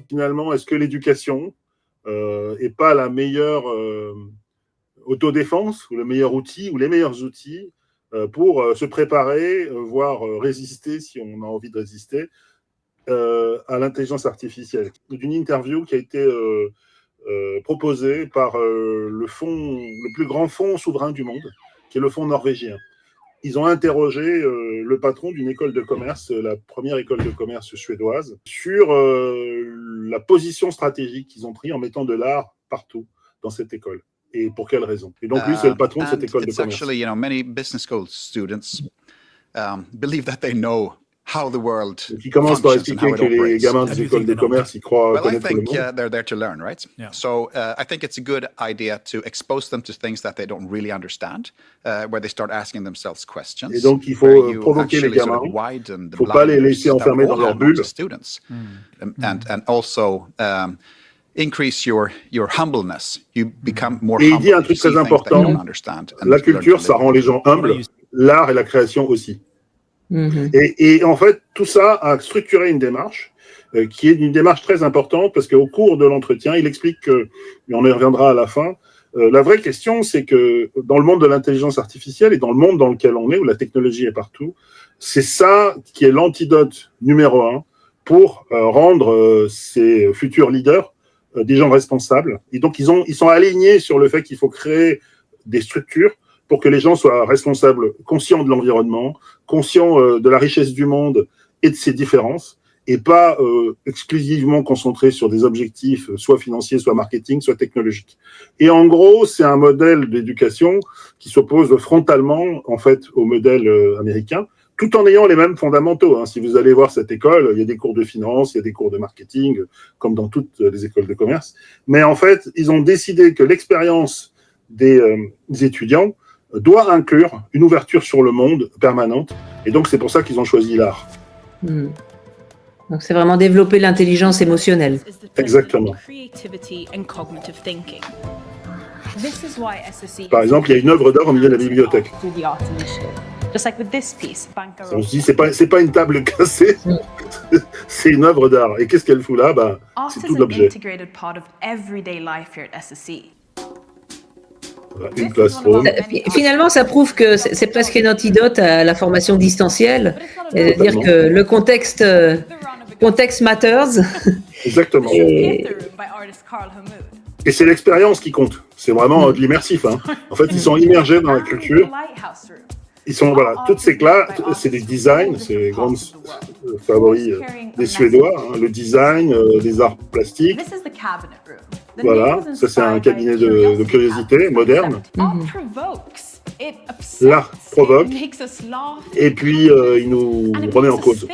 finalement, est-ce que l'éducation n'est pas la meilleure autodéfense ou le meilleur outil ou les meilleurs outils pour se préparer, voire résister, si on a envie de résister, à l'intelligence artificielle. D'une interview qui a été proposée par le plus grand fonds souverain du monde, qui est le fonds norvégien. Ils ont interrogé le patron d'une école de commerce, la première école de commerce suédoise, sur la position stratégique qu'ils ont pris en mettant de l'art partout dans cette école. Et pour quelles raisons? Et donc lui, c'est le patron de cette école de commerce. Actually, many business school students believe that they know how the world qui commence par expliquer que les gamins des écoles de commerce, ils croient connaître le monde. Well, I think they're there to learn, right? Yeah. So I think it's a good idea to expose them to things that they don't really understand, where they start asking themselves questions. Et donc, il faut provoquer les gamins. Il ne faut pas les laisser enfermer dans leur bulle. And also increase your humbleness. You become more humble. Et il dit un truc très important, la culture, ça rend les gens humbles, l'art et la création aussi. Et en fait, tout ça a structuré une démarche qui est une démarche très importante parce qu'au cours de l'entretien, il explique que, et on y reviendra à la fin, la vraie question, c'est que dans le monde de l'intelligence artificielle et dans le monde dans lequel on est, où la technologie est partout, c'est ça qui est l'antidote numéro 1 pour rendre ces futurs leaders des gens responsables. Et donc, ils sont alignés sur le fait qu'il faut créer des structures pour que les gens soient responsables, conscients de l'environnement, conscients de la richesse du monde et de ses différences, et pas exclusivement concentrés sur des objectifs soit financiers, soit marketing, soit technologiques. Et en gros, c'est un modèle d'éducation qui s'oppose frontalement, en fait, au modèle américain, tout en ayant les mêmes fondamentaux. Hein. Si vous allez voir cette école, il y a des cours de finance, il y a des cours de marketing, comme dans toutes les écoles de commerce. Mais en fait, ils ont décidé que l'expérience des étudiants doit inclure une ouverture sur le monde permanente. Et donc, c'est pour ça qu'ils ont choisi l'art. Donc, c'est vraiment développer l'intelligence émotionnelle. Exactement. Par exemple, il y a une œuvre d'art au milieu de la bibliothèque. On se dit, c'est pas une table cassée, c'est une œuvre d'art. Et qu'est-ce qu'elle fout là? C'est tout l'objet. Une classroom. Finalement, ça prouve que c'est presque un antidote à la formation distancielle, c'est-à-dire que le contexte matters. Exactement. Et c'est l'expérience qui compte. C'est vraiment de l'immersif. Hein. En fait, ils sont immergés dans la culture. Ils sont, toutes ces classes, c'est des designs, c'est les grandes favoris des Suédois, hein, le design, des arts plastiques. Voilà, ça c'est un cabinet de curiosité moderne. L'art provoque, et puis il nous remet en cause.